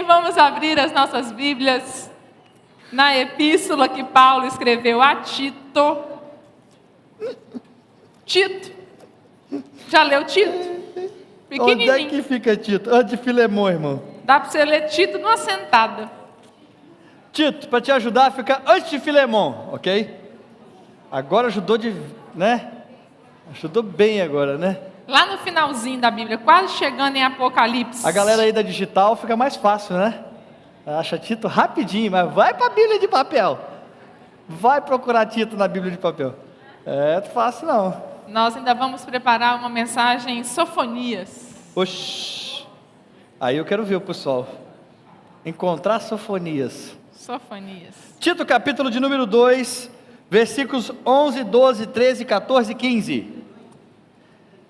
vamos abrir as nossas Bíblias na epístola que Paulo escreveu a Tito. Tito. Já leu Tito? Onde é que fica Tito? Antes de Filemão, irmão. Dá para você ler Tito numa sentada. Tito, para te ajudar, fica antes de Filemão, ok? Agora ajudou né? Ajudou bem agora, né? Lá no finalzinho da Bíblia, quase chegando em Apocalipse. A galera aí da digital fica mais fácil, né? Acha Tito rapidinho, mas vai para a Bíblia de papel. Vai procurar Tito na Bíblia de papel. É fácil não. Nós ainda vamos preparar uma mensagem em Sofonias. Oxi. Aí eu quero ver o pessoal. Encontrar Sofonias. Sofonias. Tito, capítulo de número 2, versículos 11, 12, 13, 14 e 15.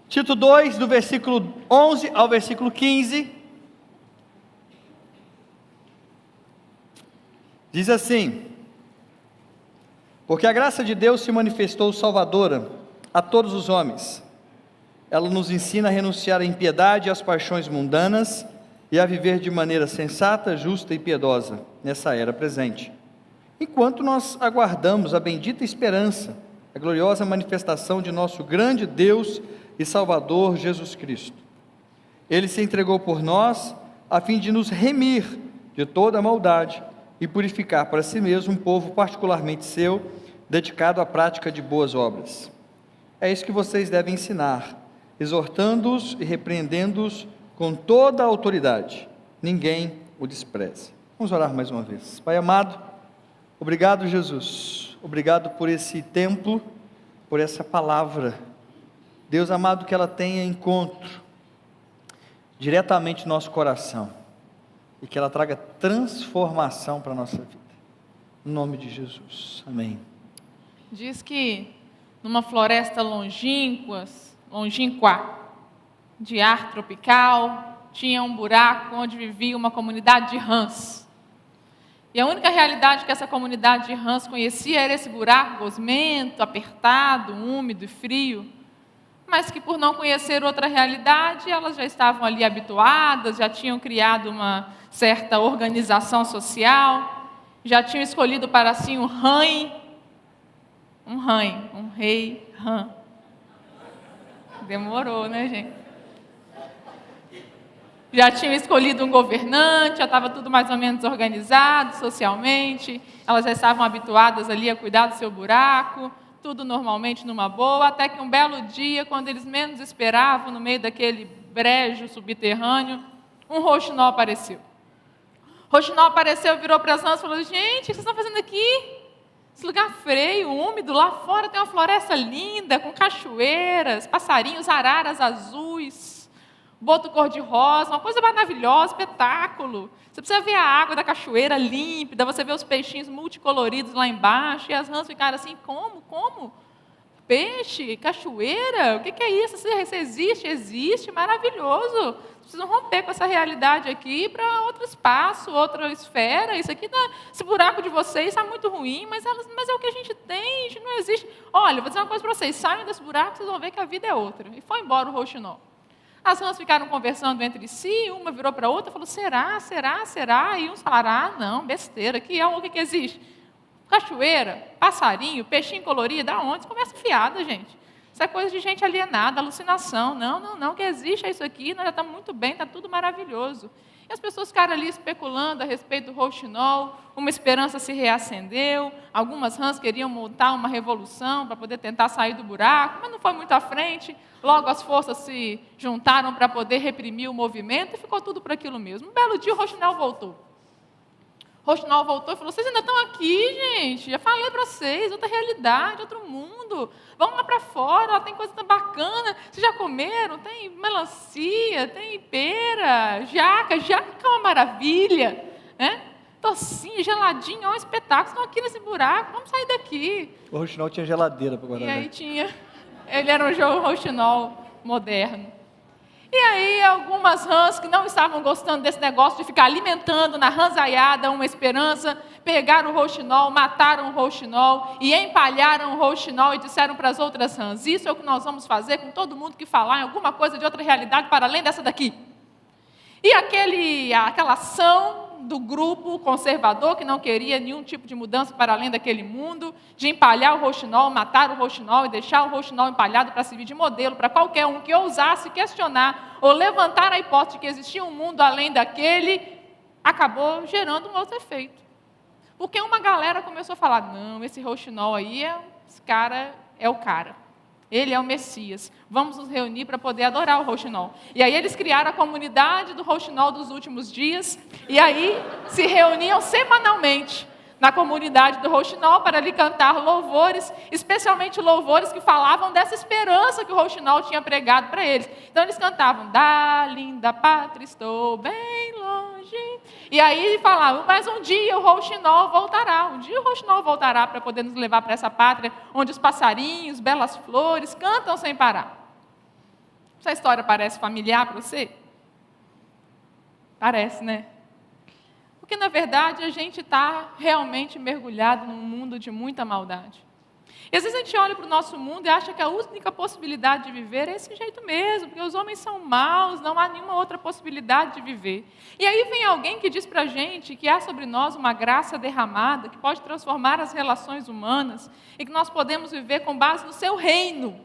Tito 2, do versículo 11 ao versículo 15. Diz assim: porque a graça de Deus se manifestou salvadora a todos os homens. Ela nos ensina a renunciar à impiedade e às paixões mundanas e a viver de maneira sensata, justa e piedosa nessa era presente, enquanto nós aguardamos a bendita esperança, a gloriosa manifestação de nosso grande Deus e Salvador Jesus Cristo. Ele se entregou por nós a fim de nos remir de toda a maldade e purificar para si mesmo um povo particularmente seu, dedicado à prática de boas obras. É isso que vocês devem ensinar, exortando-os e repreendendo-os com toda a autoridade. Ninguém o despreze. Vamos orar mais uma vez. Pai amado, obrigado, Jesus. Obrigado por esse templo, por essa palavra. Deus amado, que ela tenha encontro diretamente no nosso coração e que ela traga transformação para a nossa vida. Em nome de Jesus. Amém. Diz que numa floresta longínqua, de ar tropical, tinha um buraco onde vivia uma comunidade de rãs. E a única realidade que essa comunidade de rãs conhecia era esse buraco gosmento, apertado, úmido e frio, mas que por não conhecer outra realidade, elas já estavam ali habituadas, já tinham criado uma certa organização social, já tinham escolhido para si um rei rã. Demorou, né, gente? Já tinham escolhido um governante, já estava tudo mais ou menos organizado socialmente, elas já estavam habituadas ali a cuidar do seu buraco, tudo normalmente numa boa, até que um belo dia, quando eles menos esperavam, no meio daquele brejo subterrâneo, um rouxinol apareceu. O rouxinol apareceu, virou para as rãs e falou: gente, o que vocês estão fazendo aqui? Esse lugar frio, úmido, lá fora tem uma floresta linda, com cachoeiras, passarinhos, araras azuis, boto cor-de-rosa, uma coisa maravilhosa, espetáculo. Você precisa ver a água da cachoeira límpida, você vê os peixinhos multicoloridos lá embaixo, e as rãs ficaram assim: como? Peixe? Cachoeira? O que é isso? Isso existe? Existe, maravilhoso. Vocês precisam romper com essa realidade aqui para outro espaço, outra esfera. Isso aqui, esse buraco de vocês está muito ruim, mas é o que a gente tem, não existe. Olha, vou dizer uma coisa para vocês: saiam desse buraco, vocês vão ver que a vida é outra. E foi embora o rouxinol. As rãs ficaram conversando entre si, uma virou para a outra e falou: será? E uns falaram: não, besteira, o que existe? Cachoeira, passarinho, peixinho colorido, aonde? Conversa fiada, gente. Isso é coisa de gente alienada, alucinação. Não, que existe isso aqui, nós já estamos muito bem, está tudo maravilhoso. E as pessoas ficaram ali especulando a respeito do rouxinol, uma esperança se reacendeu, algumas rãs queriam montar uma revolução para poder tentar sair do buraco, mas não foi muito à frente. Logo as forças se juntaram para poder reprimir o movimento e ficou tudo por aquilo mesmo. Um belo dia o rouxinol voltou. O rouxinol voltou e falou: vocês ainda estão aqui, gente? Já falei para vocês, outra realidade, outro mundo. Vamos lá para fora, lá tem coisa tão bacana. Vocês já comeram? Tem melancia, tem pera, jaca é uma maravilha, né? Tocinho, geladinho, é um espetáculo. Estão aqui nesse buraco, vamos sair daqui. O rouxinol tinha geladeira para guardar. E aí tinha, ele era um rouxinol moderno. E aí algumas rãs que não estavam gostando desse negócio de ficar alimentando na ranzaiada uma esperança, pegaram o rouxinol, mataram o rouxinol e empalharam o rouxinol e disseram para as outras rãs: isso é o que nós vamos fazer com todo mundo que falar em alguma coisa de outra realidade para além dessa daqui. E aquela ação do grupo conservador, que não queria nenhum tipo de mudança para além daquele mundo, de empalhar o rouxinol, matar o rouxinol e deixar o rouxinol empalhado para servir de modelo para qualquer um que ousasse questionar ou levantar a hipótese de que existia um mundo além daquele, acabou gerando um outro efeito. Porque uma galera começou a falar, não, esse rouxinol aí, esse cara é o cara. Ele é o Messias. Vamos nos reunir para poder adorar o rouxinol. E aí eles criaram a comunidade do rouxinol dos últimos dias. E aí se reuniam semanalmente na comunidade do rouxinol para lhe cantar louvores, especialmente louvores que falavam dessa esperança que o rouxinol tinha pregado para eles. Então eles cantavam, da linda pátria estou bem longe. E aí falavam, mas um dia o rouxinol voltará. Um dia o rouxinol voltará para poder nos levar para essa pátria onde os passarinhos, belas flores, cantam sem parar. Essa história parece familiar para você? Parece, né? Porque, na verdade, a gente está realmente mergulhado num mundo de muita maldade. E, às vezes, a gente olha para o nosso mundo e acha que a única possibilidade de viver é esse jeito mesmo, porque os homens são maus, não há nenhuma outra possibilidade de viver. E aí vem alguém que diz para a gente que há sobre nós uma graça derramada, que pode transformar as relações humanas, e que nós podemos viver com base no seu reino.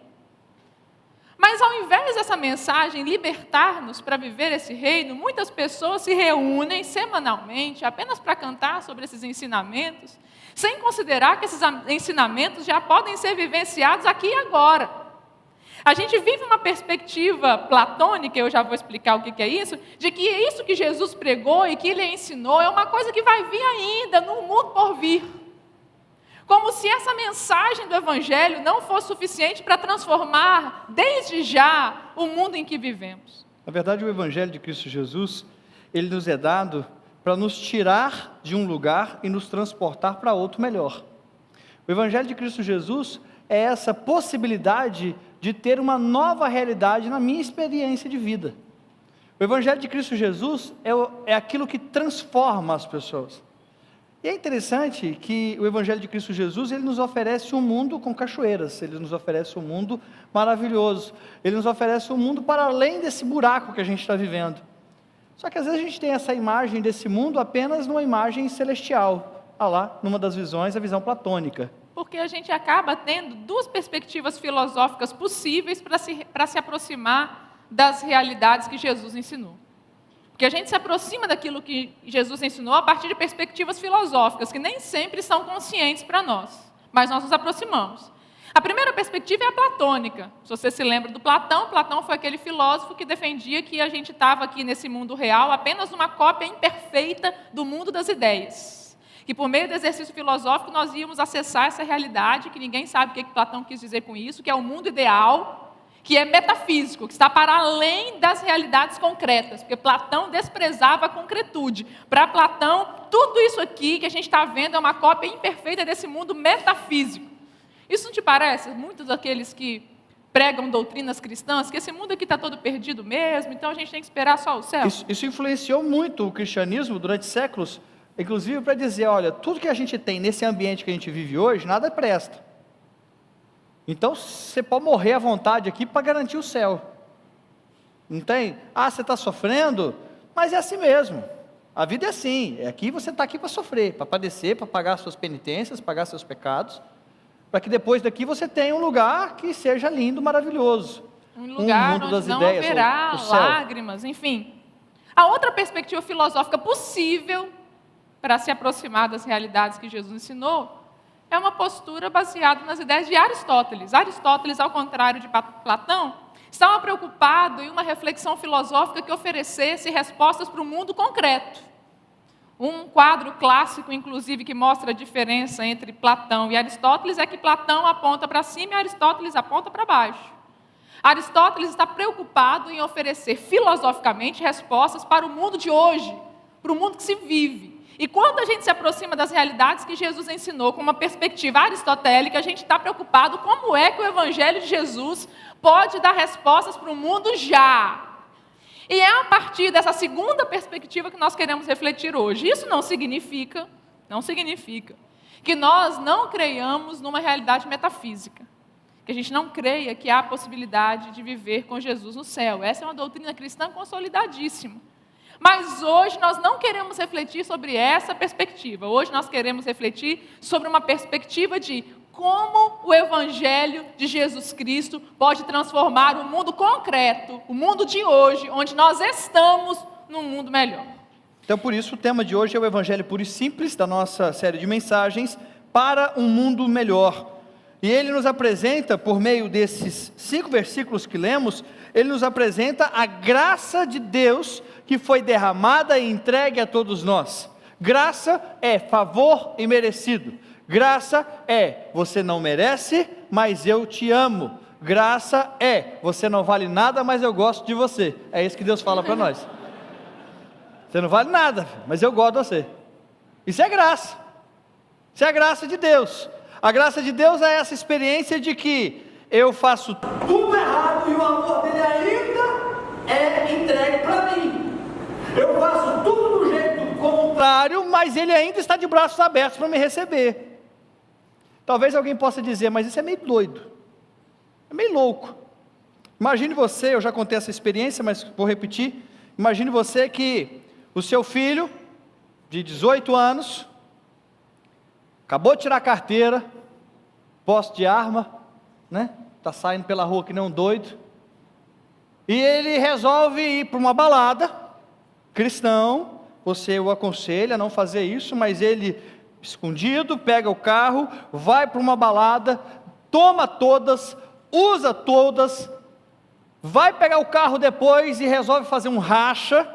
Mas, ao invés dessa mensagem libertar-nos para viver esse reino, muitas pessoas se reúnem semanalmente apenas para cantar sobre esses ensinamentos, sem considerar que esses ensinamentos já podem ser vivenciados aqui e agora. A gente vive uma perspectiva platônica, eu já vou explicar o que é isso, de que isso que Jesus pregou e que ele ensinou é uma coisa que vai vir ainda no mundo por vir. Como se essa mensagem do Evangelho não fosse suficiente para transformar, desde já, o mundo em que vivemos. Na verdade, o Evangelho de Cristo Jesus, ele nos é dado para nos tirar de um lugar e nos transportar para outro melhor. O Evangelho de Cristo Jesus é essa possibilidade de ter uma nova realidade na minha experiência de vida. O Evangelho de Cristo Jesus é aquilo que transforma as pessoas. E é interessante que o Evangelho de Cristo Jesus, ele nos oferece um mundo com cachoeiras, ele nos oferece um mundo maravilhoso, ele nos oferece um mundo para além desse buraco que a gente está vivendo. Só que às vezes a gente tem essa imagem desse mundo apenas numa imagem celestial, lá, numa das visões, a visão platônica. Porque a gente acaba tendo duas perspectivas filosóficas possíveis para se aproximar das realidades que Jesus ensinou. Porque a gente se aproxima daquilo que Jesus ensinou a partir de perspectivas filosóficas, que nem sempre são conscientes para nós, mas nós nos aproximamos. A primeira perspectiva é a platônica. Se você se lembra do Platão, Platão foi aquele filósofo que defendia que a gente estava aqui nesse mundo real apenas uma cópia imperfeita do mundo das ideias. Que por meio do exercício filosófico nós íamos acessar essa realidade, que ninguém sabe o que Platão quis dizer com isso, que é o mundo ideal, que é metafísico, que está para além das realidades concretas, porque Platão desprezava a concretude. Para Platão, tudo isso aqui que a gente está vendo é uma cópia imperfeita desse mundo metafísico. Isso não te parece? Muitos daqueles que pregam doutrinas cristãs, que esse mundo aqui está todo perdido mesmo, então a gente tem que esperar só o céu. Isso influenciou muito o cristianismo durante séculos, inclusive para dizer, olha, tudo que a gente tem nesse ambiente que a gente vive hoje, nada presta. Então, você pode morrer à vontade aqui para garantir o céu. Não tem? Você está sofrendo? Mas é assim mesmo. A vida é assim. Você está aqui para sofrer, para padecer, para pagar suas penitências, pagar seus pecados, para que depois daqui você tenha um lugar que seja lindo, maravilhoso. Um lugar mundo onde das não ideias, haverá o céu. lágrimas, enfim. A outra perspectiva filosófica possível para se aproximar das realidades que Jesus ensinou é uma postura baseada nas ideias de Aristóteles. Aristóteles, ao contrário de Platão, estava preocupado em uma reflexão filosófica que oferecesse respostas para o mundo concreto. Um quadro clássico, inclusive, que mostra a diferença entre Platão e Aristóteles é que Platão aponta para cima e Aristóteles aponta para baixo. Aristóteles está preocupado em oferecer filosoficamente respostas para o mundo de hoje, para o mundo que se vive. E quando a gente se aproxima das realidades que Jesus ensinou com uma perspectiva aristotélica, a gente está preocupado como é que o Evangelho de Jesus pode dar respostas para o mundo já. E é a partir dessa segunda perspectiva que nós queremos refletir hoje. Isso não significa que nós não creiamos numa realidade metafísica. Que a gente não creia que há a possibilidade de viver com Jesus no céu. Essa é uma doutrina cristã consolidadíssima. Mas hoje nós não queremos refletir sobre essa perspectiva. Hoje nós queremos refletir sobre uma perspectiva de como o Evangelho de Jesus Cristo pode transformar o mundo concreto, o mundo de hoje, onde nós estamos, num mundo melhor. Então, por isso, o tema de hoje é o Evangelho puro e simples, da nossa série de mensagens, para um mundo melhor. E ele nos apresenta, por meio desses 5 versículos que lemos, ele nos apresenta a graça de Deus que foi derramada e entregue a todos nós. Graça é favor imerecido. Graça é, você não merece, mas eu te amo. Graça é, você não vale nada, mas eu gosto de você. É isso que Deus fala para nós. Você não vale nada, mas eu gosto de você. Isso é graça. Isso é a graça de Deus. A graça de Deus é essa experiência de que eu faço tudo errado e o amor dele ainda é entregue para mim. Eu faço tudo do jeito contrário, mas ele ainda está de braços abertos para me receber. Talvez alguém possa dizer, mas isso é meio doido, é meio louco. Imagine você, eu já contei essa experiência, mas vou repetir. Imagine você que o seu filho, de 18 anos, acabou de tirar a carteira, posse de arma, né? Está saindo pela rua que nem um doido, e ele resolve ir para uma balada, cristão, você o aconselha a não fazer isso, mas ele, escondido, pega o carro, vai para uma balada, toma todas, usa todas, vai pegar o carro depois e resolve fazer um racha,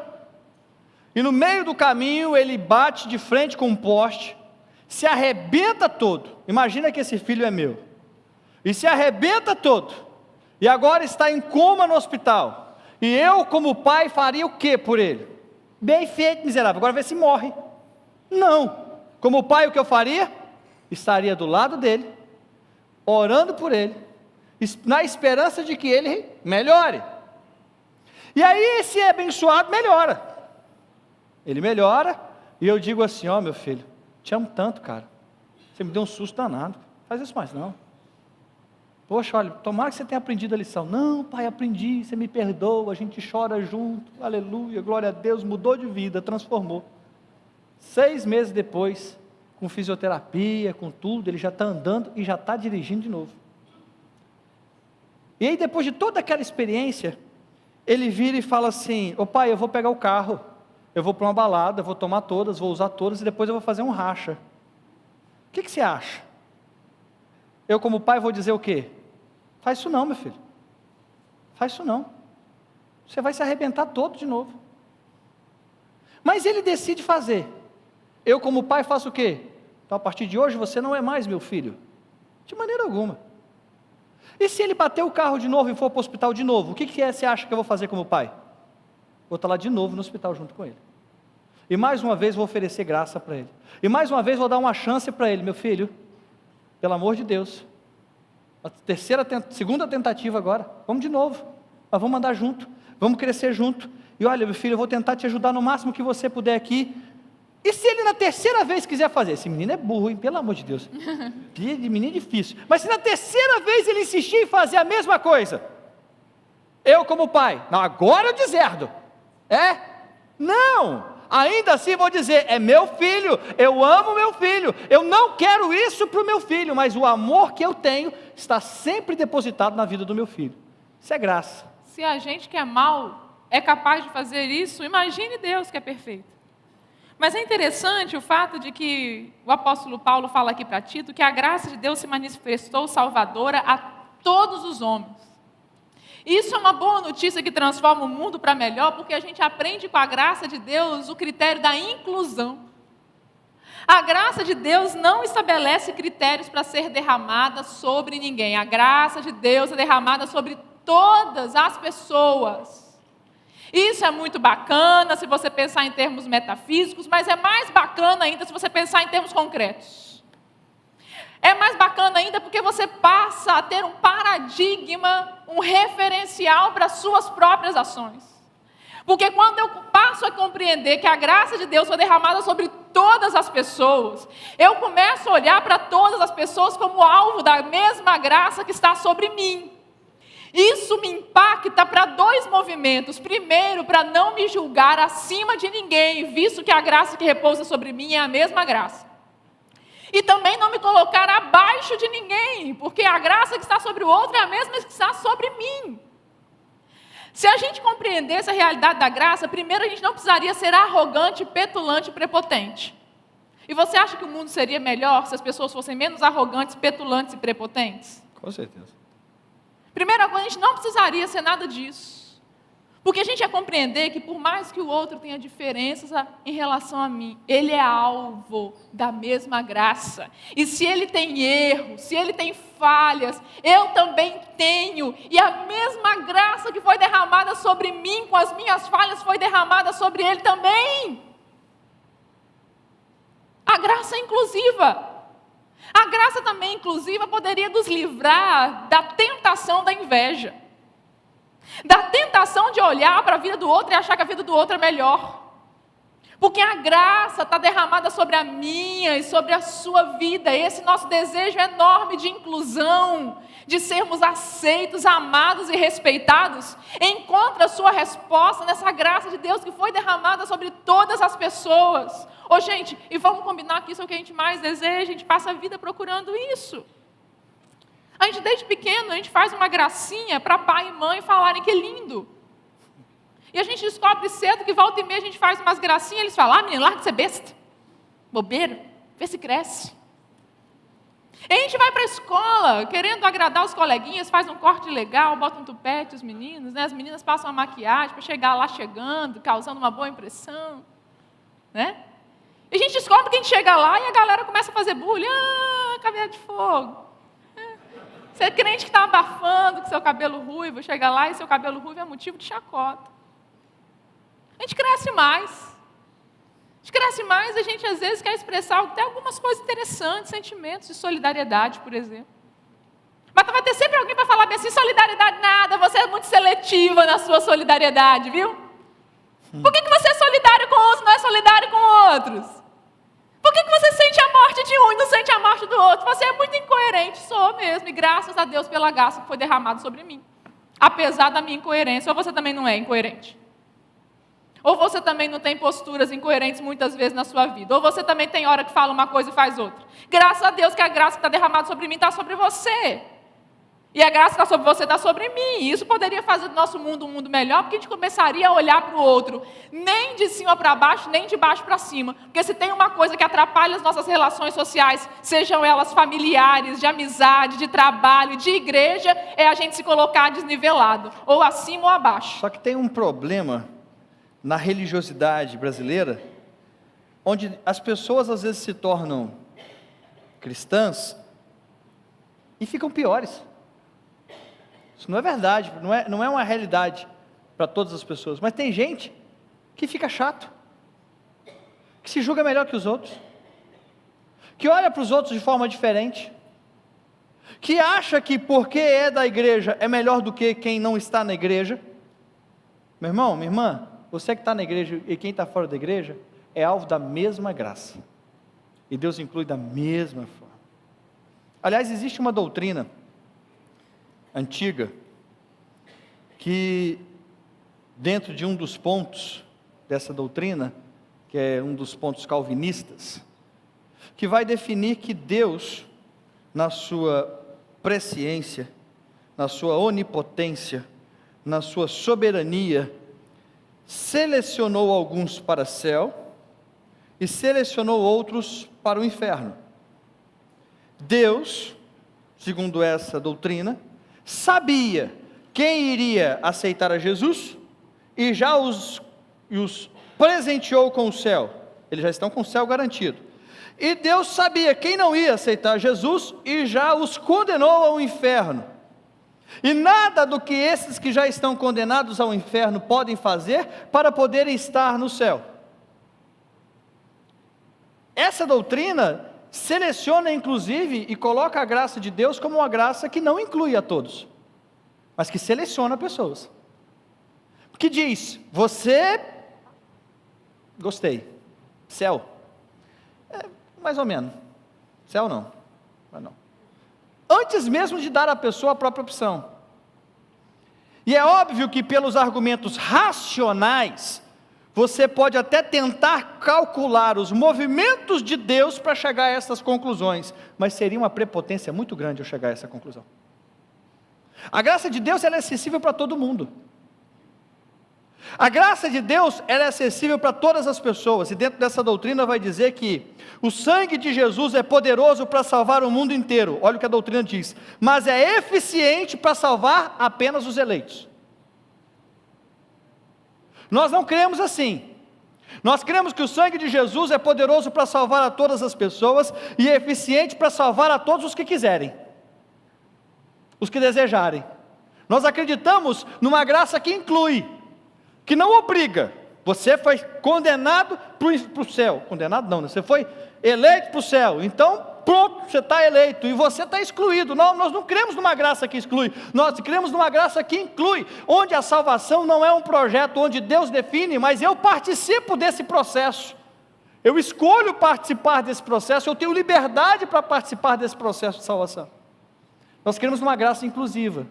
e no meio do caminho ele bate de frente com um poste, se arrebenta todo. Imagina que esse filho é meu, e se arrebenta todo, e agora está em coma no hospital, e eu como pai faria o que por ele? Bem feito, miserável, agora vê se morre. Não, como pai o que eu faria? Estaria do lado dele, orando por ele, na esperança de que ele melhore. E aí esse abençoado melhora, ele melhora, e eu digo assim, ó meu filho, te amo tanto, cara, você me deu um susto danado, faz isso mais não. Poxa, olha, tomara que você tenha aprendido a lição. Não, pai, aprendi, você me perdoa, a gente chora junto, aleluia, glória a Deus, mudou de vida, transformou. 6 meses depois, com fisioterapia, com tudo, ele já está andando e já está dirigindo de novo. E aí depois de toda aquela experiência, ele vira e fala assim, ô pai, eu vou pegar o carro, eu vou para uma balada, vou tomar todas, vou usar todas e depois eu vou fazer um racha. O que você acha? Eu como pai vou dizer o quê? Faz isso não, meu filho, faz isso não, você vai se arrebentar todo de novo. Mas ele decide fazer. Eu como pai faço o quê? Então a partir de hoje você não é mais meu filho, de maneira alguma. E se ele bater o carro de novo e for para o hospital de novo, o que você acha que eu vou fazer como pai? Vou estar lá de novo no hospital junto com ele, e mais uma vez vou oferecer graça para ele, e mais uma vez vou dar uma chance para ele, meu filho, pelo amor de Deus, a segunda tentativa agora, vamos de novo, nós vamos andar junto, vamos crescer junto, e olha meu filho, eu vou tentar te ajudar no máximo que você puder aqui, e se ele na terceira vez quiser fazer, esse menino é burro, hein, pelo amor de Deus, de menino é difícil, mas se na terceira vez ele insistir em fazer a mesma coisa, eu como pai, não, agora eu deserdo, não, ainda assim vou dizer, é meu filho, eu amo meu filho, eu não quero isso para o meu filho, mas o amor que eu tenho, está sempre depositado na vida do meu filho, isso é graça. Se a gente que é mal, é capaz de fazer isso, imagine Deus que é perfeito. Mas é interessante o fato de que o apóstolo Paulo fala aqui para Tito, que a graça de Deus se manifestou salvadora a todos os homens. Isso é uma boa notícia que transforma o mundo para melhor, porque a gente aprende com a graça de Deus o critério da inclusão. A graça de Deus não estabelece critérios para ser derramada sobre ninguém. A graça de Deus é derramada sobre todas as pessoas. Isso é muito bacana se você pensar em termos metafísicos, mas é mais bacana ainda se você pensar em termos concretos. É mais bacana ainda porque você passa a ter um paradigma, um referencial para as suas próprias ações. Porque quando eu passo a compreender que a graça de Deus foi derramada sobre todas as pessoas, eu começo a olhar para todas as pessoas como alvo da mesma graça que está sobre mim. Isso me impacta impacta para dois movimentos. Primeiro, para não me julgar acima de ninguém, visto que a graça que repousa sobre mim é a mesma graça. E também não me colocar abaixo de ninguém, porque a graça que está sobre o outro é a mesma que está sobre mim. Se a gente compreendesse a realidade da graça, primeiro a gente não precisaria ser arrogante, petulante e prepotente. E você acha que o mundo seria melhor se as pessoas fossem menos arrogantes, petulantes e prepotentes? Com certeza. Primeira coisa, a gente não precisaria ser nada disso. Porque a gente ia compreender que por mais que o outro tenha diferenças em relação a mim, ele é alvo da mesma graça. E se ele tem erros, se ele tem falhas, eu também tenho. E a mesma graça que foi derramada sobre mim, com as minhas falhas, foi derramada sobre ele também. A graça é inclusiva. A graça também inclusiva poderia nos livrar da tentação da inveja. Da tentação de olhar para a vida do outro e achar que a vida do outro é melhor. Porque a graça está derramada sobre a minha e sobre a sua vida. Esse nosso desejo enorme de inclusão, de sermos aceitos, amados e respeitados, encontra sua resposta nessa graça de Deus que foi derramada sobre todas as pessoas. Ô gente, e vamos combinar que isso é o que a gente mais deseja, a gente passa a vida procurando isso. A gente desde pequeno, a gente faz uma gracinha para pai e mãe falarem que é lindo. E a gente descobre cedo que volta e meia a gente faz umas gracinhas, eles falam, menino, larga de ser besta, bobeira, vê se cresce. E a gente vai para a escola, querendo agradar os coleguinhas, faz um corte legal, bota um tupete os meninos, né? As meninas passam a maquiagem para chegar lá chegando, causando uma boa impressão. Né? E a gente descobre que a gente chega lá e a galera começa a fazer bullying, cabelo de fogo. Você é crente que está abafando com seu cabelo ruivo, chega lá e seu cabelo ruivo é motivo de chacota. A gente cresce mais. A gente às vezes quer expressar até algumas coisas interessantes, sentimentos de solidariedade, por exemplo. Mas vai ter sempre alguém para falar bem assim, solidariedade nada, você é muito seletiva na sua solidariedade, viu? Por que você é solidário com uns e não é solidário com outros? Por que você sente a morte de um e não sente a morte do outro? Você é muito incoerente, sou mesmo, e graças a Deus pela graça que foi derramada sobre mim. Apesar da minha incoerência, ou você também não é incoerente? Ou você também não tem posturas incoerentes muitas vezes na sua vida? Ou você também tem hora que fala uma coisa e faz outra? Graças a Deus que a graça que está derramada sobre mim está sobre você. E a graça que está sobre você está sobre mim. E isso poderia fazer do nosso mundo um mundo melhor, porque a gente começaria a olhar para o outro, nem de cima para baixo, nem de baixo para cima. Porque se tem uma coisa que atrapalha as nossas relações sociais, sejam elas familiares, de amizade, de trabalho, de igreja, é a gente se colocar desnivelado, ou acima ou abaixo. Só que tem um problema na religiosidade brasileira, onde as pessoas às vezes se tornam cristãs e ficam piores. Isso não é verdade, não é uma realidade para todas as pessoas, mas tem gente que fica chato, que se julga melhor que os outros, que olha para os outros de forma diferente, que acha que porque é da igreja é melhor do que quem não está na igreja. Meu irmão, minha irmã, você que está na igreja e quem está fora da igreja é alvo da mesma graça, e Deus inclui da mesma forma. Aliás, existe uma doutrina antiga, que dentro de um dos pontos dessa doutrina, que é um dos pontos calvinistas, que vai definir que Deus, na sua presciência, na sua onipotência, na sua soberania, selecionou alguns para o céu e selecionou outros para o inferno. Deus, segundo essa doutrina, sabia quem iria aceitar a Jesus e já os presenteou com o céu. Eles já estão com o céu garantido. E Deus sabia quem não ia aceitar Jesus e já os condenou ao inferno. E nada do que esses que já estão condenados ao inferno podem fazer para poderem estar no céu. Essa doutrina seleciona inclusive e coloca a graça de Deus como uma graça que não inclui a todos, mas que seleciona pessoas. Que diz, você, gostei, céu, mais ou menos, céu não, mas não. Antes mesmo de dar à pessoa a própria opção. E é óbvio que pelos argumentos racionais, você pode até tentar calcular os movimentos de Deus para chegar a essas conclusões, mas seria uma prepotência muito grande eu chegar a essa conclusão. A graça de Deus ela é acessível para todo mundo. A graça de Deus ela é acessível para todas as pessoas, e dentro dessa doutrina vai dizer que o sangue de Jesus é poderoso para salvar o mundo inteiro. Olha o que a doutrina diz, mas é eficiente para salvar apenas os eleitos. Nós não cremos assim. Nós cremos que o sangue de Jesus é poderoso para salvar a todas as pessoas e é eficiente para salvar a todos os que quiserem, os que desejarem. Nós acreditamos numa graça que inclui, que não obriga. Você foi condenado para o céu. Condenado não, né? Você foi eleito para o céu. Então, pronto, você está eleito. E você está excluído. Não, nós não cremos numa graça que exclui. Nós cremos numa graça que inclui. Onde a salvação não é um projeto onde Deus define, mas eu participo desse processo. Eu escolho participar desse processo. Eu tenho liberdade para participar desse processo de salvação. Nós cremos numa graça inclusiva.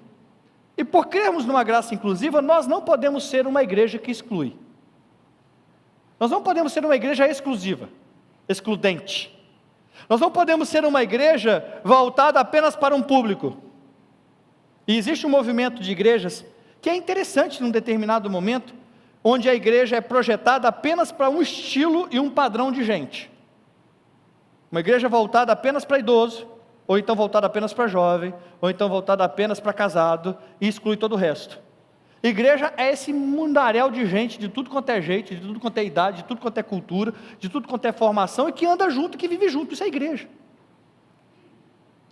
E por crermos numa graça inclusiva, nós não podemos ser uma igreja que exclui. Nós não podemos ser uma igreja exclusiva, excludente. Nós não podemos ser uma igreja voltada apenas para um público. E existe um movimento de igrejas que é interessante num determinado momento, onde a igreja é projetada apenas para um estilo e um padrão de gente. Uma igreja voltada apenas para idoso, ou então voltada apenas para jovem, ou então voltada apenas para casado, e exclui todo o resto. Igreja é esse mundaréu de gente, de tudo quanto é jeito, de tudo quanto é idade, de tudo quanto é cultura, de tudo quanto é formação, e que anda junto, que vive junto. Isso é igreja.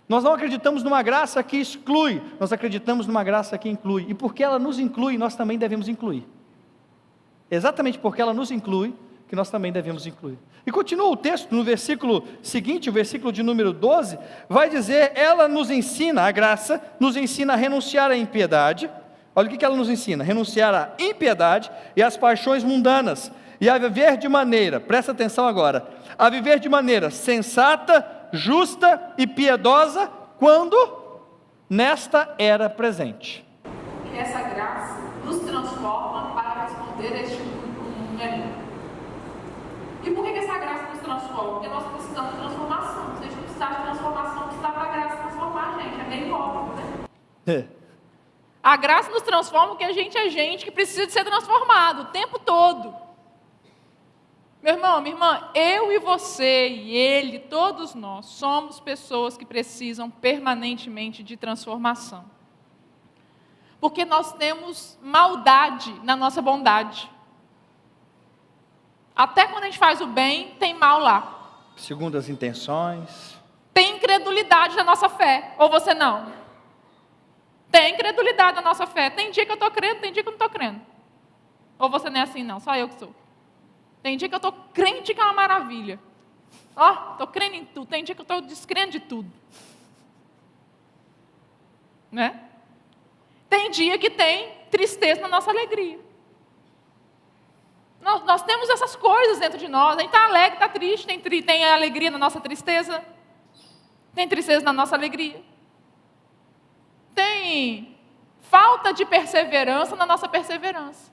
Nós não acreditamos numa graça que exclui, nós acreditamos numa graça que inclui, e porque ela nos inclui, nós também devemos incluir. Exatamente porque ela nos inclui, que nós também devemos incluir. E continua o texto, no versículo seguinte, o versículo de número 12, vai dizer, ela nos ensina, a graça, nos ensina a renunciar à impiedade. Olha o que ela nos ensina, renunciar à impiedade e às paixões mundanas, e a viver de maneira, presta atenção agora, a viver de maneira sensata, justa e piedosa, quando nesta era presente. Que essa graça nos transforma para responder a este mundo. E por que essa graça nos transforma? Porque nós precisamos de transformação. Se a gente não precisar de transformação, não precisava da graça transformar a gente. É meio óbvio, né? A graça nos transforma porque a gente é gente que precisa de ser transformado o tempo todo. Meu irmão, minha irmã, eu e você e ele, todos nós, somos pessoas que precisam permanentemente de transformação. Porque nós temos maldade na nossa bondade. Até quando a gente faz o bem, tem mal lá. Segundo as intenções. Tem incredulidade na nossa fé, ou você não? Tem incredulidade na nossa fé. Tem dia que eu estou crendo, tem dia que eu não estou crendo. Ou você não é assim, não, só eu que sou. Tem dia que eu estou crente que é uma maravilha. Ó, estou crendo em tudo. Tem dia que eu estou descrendo de tudo. Né? Tem dia que tem tristeza na nossa alegria. Nós temos essas coisas dentro de nós. A gente está alegre, está triste, tem alegria na nossa tristeza. Tem tristeza na nossa alegria. Tem falta de perseverança na nossa perseverança.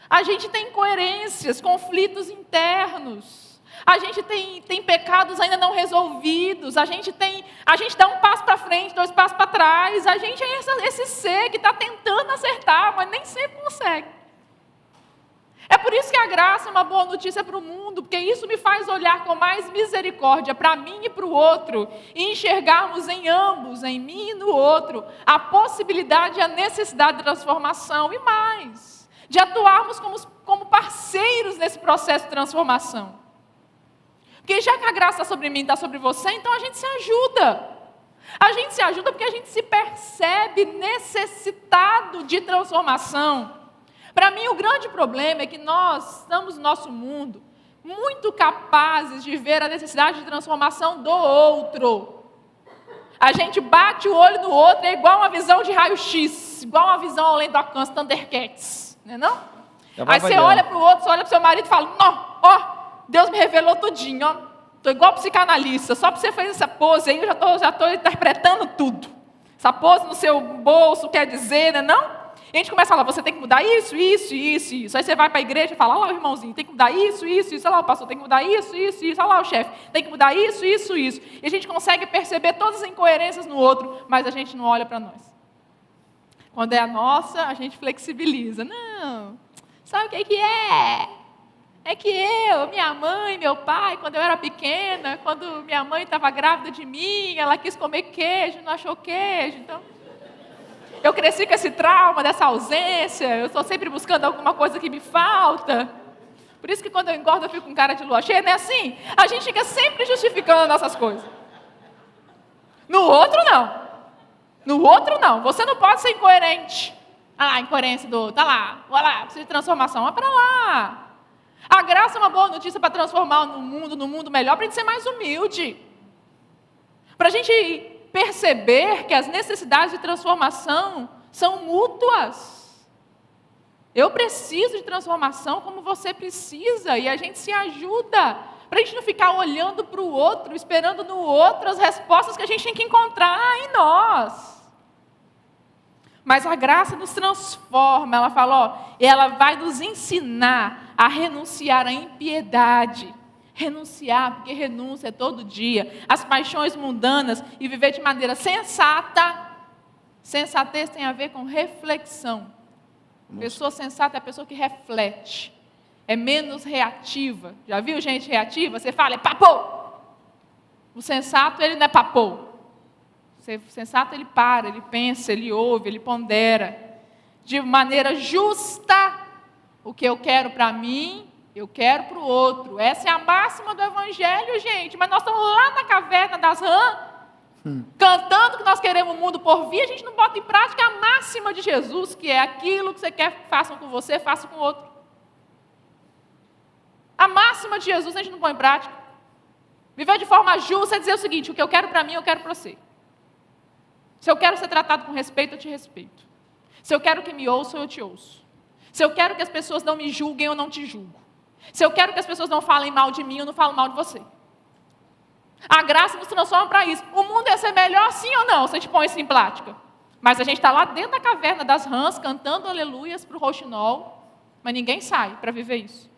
A gente tem incoerências, conflitos internos. A gente tem pecados ainda não resolvidos. A gente dá um passo para frente, 2 passos para trás. A gente é esse ser que está tentando acertar, mas nem sempre consegue. É por isso que a graça é uma boa notícia para o mundo, porque isso me faz olhar com mais misericórdia para mim e para o outro, e enxergarmos em ambos, em mim e no outro, a possibilidade e a necessidade de transformação, e mais, de atuarmos como parceiros nesse processo de transformação. Porque já que a graça está sobre mim, está sobre você, então a gente se ajuda. A gente se ajuda porque a gente se percebe necessitado de transformação. Para mim, o grande problema é que nós estamos no nosso mundo muito capazes de ver a necessidade de transformação do outro. A gente bate o olho no outro, é igual uma visão de raio-x, igual uma visão além do alcance, Thundercats, não é não? Aí você olha para o outro, você olha para o seu marido e fala, ó, Deus me revelou tudinho, ó. Estou igual psicanalista, só porque você fez essa pose aí, eu já estou interpretando tudo. Essa pose no seu bolso quer dizer, né, não? E a gente começa a falar, você tem que mudar isso, isso, isso, isso. Aí você vai para a igreja e fala, olha lá o irmãozinho, tem que mudar isso, isso, isso. Olha lá o pastor, tem que mudar isso, isso, isso. Olha lá o chefe, tem que mudar isso, isso, isso. E a gente consegue perceber todas as incoerências no outro, mas a gente não olha para nós. Quando é a nossa, a gente flexibiliza. Não, sabe o que é? É que minha mãe, meu pai, quando eu era pequena, quando minha mãe estava grávida de mim, ela quis comer queijo, não achou queijo, então... Eu cresci com esse trauma dessa ausência, eu estou sempre buscando alguma coisa que me falta. Por isso que quando eu engordo eu fico com cara de lua cheia, não é assim? A gente fica sempre justificando nossas coisas. No outro não. No outro não. Você não pode ser incoerente. Ah lá, a incoerência do outro. Olha lá, precisa de transformação. Vai para lá. A graça é uma boa notícia para transformar no mundo melhor, para a gente ser mais humilde. Para a gente perceber que as necessidades de transformação são mútuas. Eu preciso de transformação como você precisa, e a gente se ajuda, para a gente não ficar olhando para o outro, esperando no outro as respostas que a gente tem que encontrar em nós. Mas a graça nos transforma, ela fala, ela vai nos ensinar a renunciar à impiedade. Renunciar, porque renúncia é todo dia, as paixões mundanas e viver de maneira sensata. Sensatez tem a ver com reflexão. Pessoa sensata é a pessoa que reflete, é menos reativa. Já viu gente reativa? Você fala, é papou. O sensato, ele não é papou. O sensato, ele para, ele pensa, ele ouve, ele pondera. De maneira justa, o que eu quero para mim, eu quero para o outro. Essa é a máxima do Evangelho, gente. Mas nós estamos lá na caverna das rãs, cantando que nós queremos o mundo por vir. A gente não bota em prática a máxima de Jesus, que é aquilo que você quer que façam com você, faça com o outro. A máxima de Jesus a gente não põe em prática. Viver de forma justa é dizer o seguinte, o que eu quero para mim, eu quero para você. Se eu quero ser tratado com respeito, eu te respeito. Se eu quero que me ouçam, eu te ouço. Se eu quero que as pessoas não me julguem, eu não te julgo. Se eu quero que as pessoas não falem mal de mim, eu não falo mal de você. A graça nos transforma para isso. O mundo ia ser melhor sim ou não, se a gente põe isso em prática. Mas a gente está lá dentro da caverna das rãs, cantando aleluias para o rouxinol, mas ninguém sai para viver isso.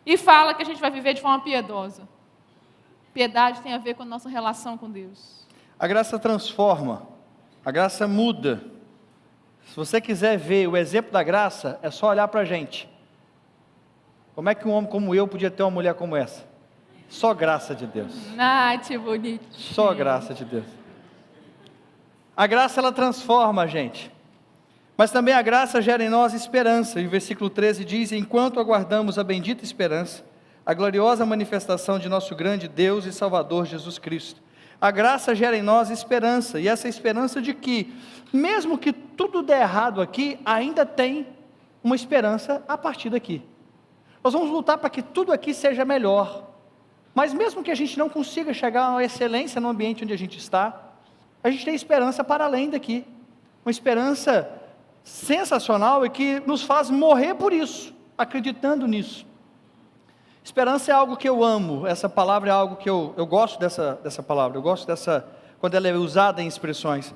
E fala que a gente vai viver de forma piedosa. Piedade tem a ver com a nossa relação com Deus. A graça transforma, a graça muda. Se você quiser ver o exemplo da graça, é só olhar para a gente. Como é que um homem como eu podia ter uma mulher como essa? Só graça de Deus. Que bonito. Só graça de Deus. A graça, ela transforma a gente. Mas também a graça gera em nós esperança. E o versículo 13 diz, enquanto aguardamos a bendita esperança, a gloriosa manifestação de nosso grande Deus e Salvador Jesus Cristo. A graça gera em nós esperança. E essa esperança de que, mesmo que tudo der errado aqui, ainda tem uma esperança a partir daqui. Nós vamos lutar para que tudo aqui seja melhor. Mas mesmo que a gente não consiga chegar a uma excelência no ambiente onde a gente está, a gente tem esperança para além daqui. Uma esperança sensacional e que nos faz morrer por isso, acreditando nisso. Esperança é algo que eu amo. Essa palavra é algo que eu gosto dessa palavra. Eu gosto quando ela é usada em expressões.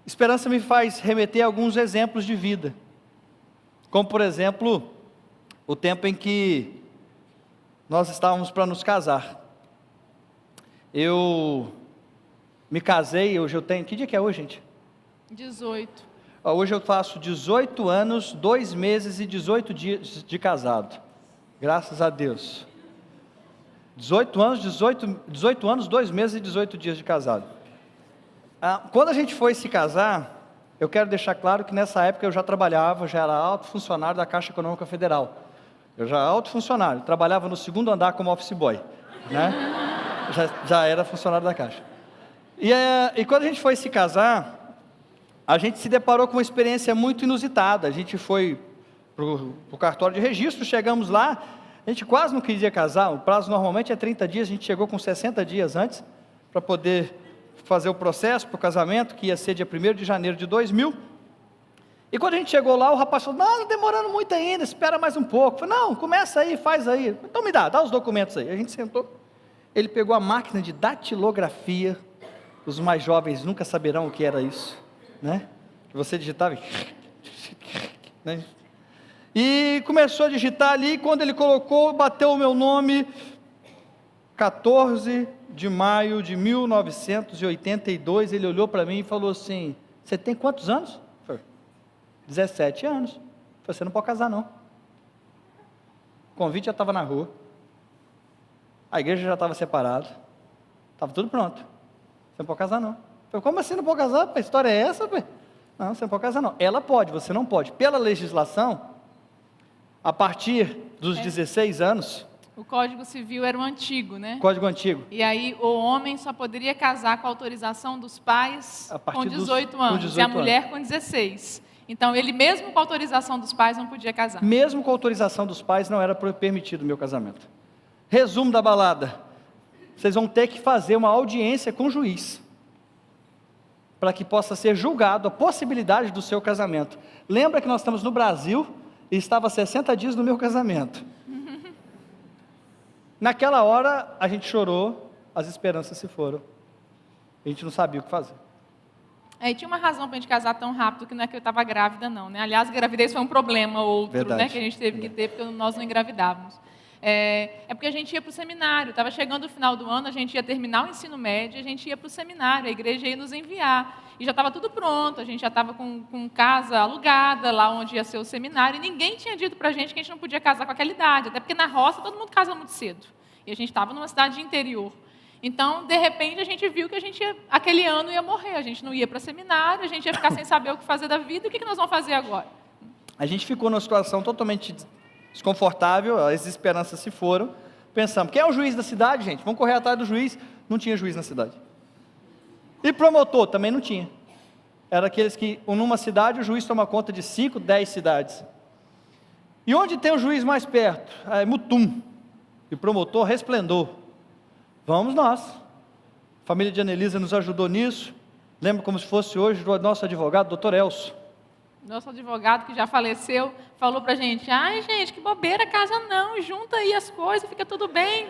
Esperança me faz remeter a alguns exemplos de vida. Como, por exemplo, o tempo em que nós estávamos para nos casar. Eu me casei, hoje eu tenho... Que dia que é hoje, gente? 18. Hoje eu faço 18 anos, 2 meses e 18 dias de casado. Graças a Deus. 18 anos, 2 meses e 18 dias de casado. Quando a gente foi se casar, eu quero deixar claro que nessa época eu já trabalhava, já era alto funcionário da Caixa Econômica Federal. Eu já era alto funcionário, trabalhava no 2º andar como office boy, né? já era funcionário da Caixa. E quando a gente foi se casar, a gente se deparou com uma experiência muito inusitada. A gente foi para o cartório de registro, chegamos lá, a gente quase não queria casar, o prazo normalmente é 30 dias, a gente chegou com 60 dias antes, para poder fazer o processo para o casamento, que ia ser dia 1º de janeiro de 2000, e quando a gente chegou lá, o rapaz falou, não, demorando muito ainda, espera mais um pouco. Eu falei, não, começa aí, faz aí, então me dá os documentos aí. A gente sentou, ele pegou a máquina de datilografia, Os mais jovens nunca saberão o que era isso, né? Que você digitava né? E começou a digitar ali, quando ele colocou, bateu o meu nome, 14 de maio de 1982, ele olhou para mim e falou assim: você tem quantos anos? Eu falei, 17 anos. Eu falei, você não pode casar não. O convite já estava na rua, a igreja já estava separada, estava tudo pronto. Você não pode casar não. Eu falei, como assim não pode casar? A história é essa? Não, você não pode casar não. Ela pode, você não pode. Pela legislação, a partir dos 16 anos... O Código Civil era o antigo, né? Código antigo. E aí o homem só poderia casar com a autorização dos pais com 18 anos, com 18 e a mulher com 16. Então ele mesmo com a autorização dos pais não podia casar. Mesmo com a autorização dos pais não era permitido o meu casamento. Resumo da balada: vocês vão ter que fazer uma audiência com o juiz, para que possa ser julgado a possibilidade do seu casamento. Lembra que nós estamos no Brasil e estava 60 dias no meu casamento. Naquela hora a gente chorou, as esperanças se foram. A gente não sabia o que fazer. E tinha uma razão para a gente casar tão rápido, que não é que eu estava grávida não, né? Aliás, a gravidez foi um problema outro, né, que a gente teve que ter, porque nós não engravidávamos. É porque a gente ia para o seminário, estava chegando o final do ano, a gente ia terminar o ensino médio, a gente ia para o seminário, a igreja ia nos enviar, e já estava tudo pronto, a gente já estava com casa alugada, lá onde ia ser o seminário, e ninguém tinha dito para a gente que a gente não podia casar com aquela idade, até porque na roça todo mundo casa muito cedo, e a gente estava numa cidade de interior. Então, de repente, a gente viu que aquele ano ia morrer, a gente não ia para seminário, a gente ia ficar sem saber o que fazer da vida, e o que nós vamos fazer agora? A gente ficou numa situação totalmente desconfortável, as esperanças se foram, pensamos, quem é o juiz da cidade, gente? Vamos correr atrás do juiz. Não tinha juiz na cidade. E promotor, também não tinha. Era aqueles que, numa cidade, o juiz toma conta de 5, 10 cidades. E onde tem o juiz mais perto? É Mutum. E promotor, Resplendor. Vamos nós. A família de Anelisa nos ajudou nisso. Lembro como se fosse hoje o nosso advogado, doutor Elcio. Nosso advogado, que já faleceu, falou pra gente: ai, gente, que bobeira, casa não, junta aí as coisas, fica tudo bem.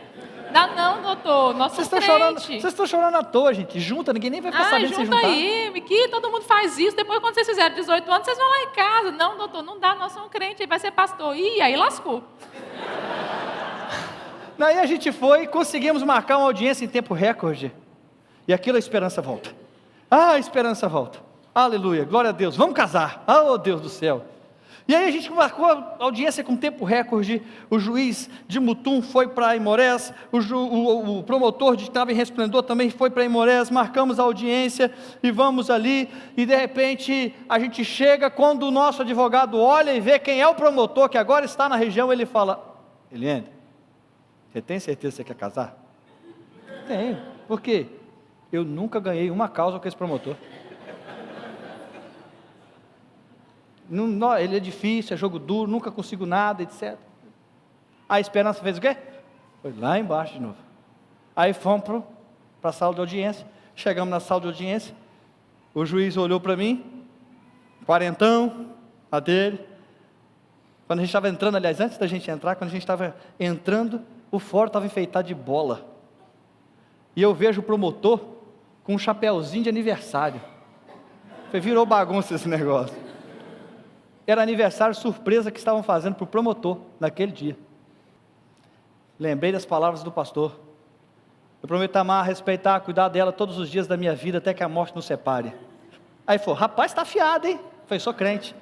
Dá não, doutor, nós somos crentes. Vocês estão chorando à toa, gente. Junta, ninguém nem vai ficar sabendo se juntar. Junta aí, que todo mundo faz isso. Depois, quando vocês fizerem 18 anos, vocês vão lá em casa. Não, doutor, não dá, nós somos crentes, ele vai ser pastor. Ih, aí lascou. Daí a gente foi e conseguimos marcar uma audiência em tempo recorde. E aquilo, a esperança volta. A esperança volta. Aleluia, glória a Deus, vamos casar, oh Deus do céu. E aí a gente marcou a audiência com tempo recorde, o juiz de Mutum foi para Aimorés, o promotor de estava em Resplendor também foi para Aimorés, marcamos a audiência e vamos ali, e de repente a gente chega, quando o nosso advogado olha e vê quem é o promotor, que agora está na região, ele fala: Eliane, você tem certeza que você quer casar? Tenho. Por quê? Eu nunca ganhei uma causa com esse promotor. Não, ele é difícil, é jogo duro, nunca consigo nada, etc. A esperança fez o quê? Foi lá embaixo de novo. Aí fomos para a sala de audiência. Chegamos na sala de audiência. O juiz olhou para mim, quarentão, a dele. Quando a gente estava entrando, aliás, antes da gente entrar, quando a gente estava entrando, o fórum estava enfeitado de bola. E eu vejo o promotor com um chapéuzinho de aniversário. Virou bagunça esse negócio. Era aniversário surpresa que estavam fazendo para o promotor naquele dia. Lembrei das palavras do pastor: eu prometo amar, respeitar, cuidar dela todos os dias da minha vida, até que a morte nos separe. Aí falou: rapaz, está afiado, hein? Eu falei: sou crente.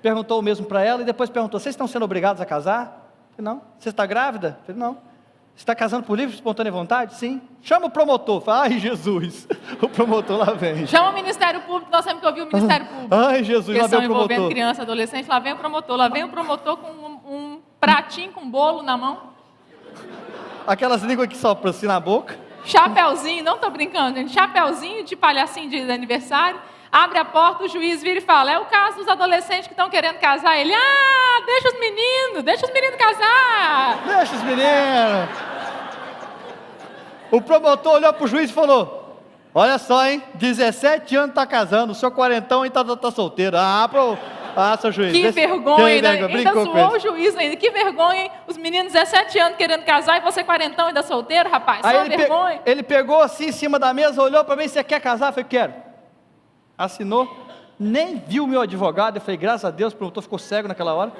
Perguntou o mesmo para ela e depois perguntou: vocês estão sendo obrigados a casar? Eu falei: não. Você está grávida? Eu falei: não. Você está casando por livre e espontânea vontade? Sim. Chama o promotor. Fala: ai, Jesus, o promotor lá vem. Chama o Ministério Público, nós temos que ouvir o Ministério Público. Ai, Jesus, lá vem o promotor. Envolvendo criança, adolescente, lá vem o promotor. Lá vem o promotor com um pratinho com bolo na mão. Aquelas línguas que sopram assim na boca. Chapeuzinho, não estou brincando, gente. Chapeuzinho de palhacinho de aniversário. Abre a porta, o juiz vira e fala: é o caso dos adolescentes que estão querendo casar. Ele: deixa os meninos casar. Deixa os meninos. O promotor olhou para o juiz e falou: olha só, hein, 17 anos está casando, o seu quarentão está solteiro. Ah, seu juiz. Que vergonha, ainda brincou com zoou o ele. juiz ainda. Que vergonha, hein? Os meninos 17 anos querendo casar e você 40 ainda solteiro, rapaz. Só Aí uma vergonha. ele pegou assim em cima da mesa, olhou para mim, você quer casar? Eu falei, quero. Assinou, nem viu o meu advogado. Eu falei, graças a Deus, o promotor ficou cego naquela hora.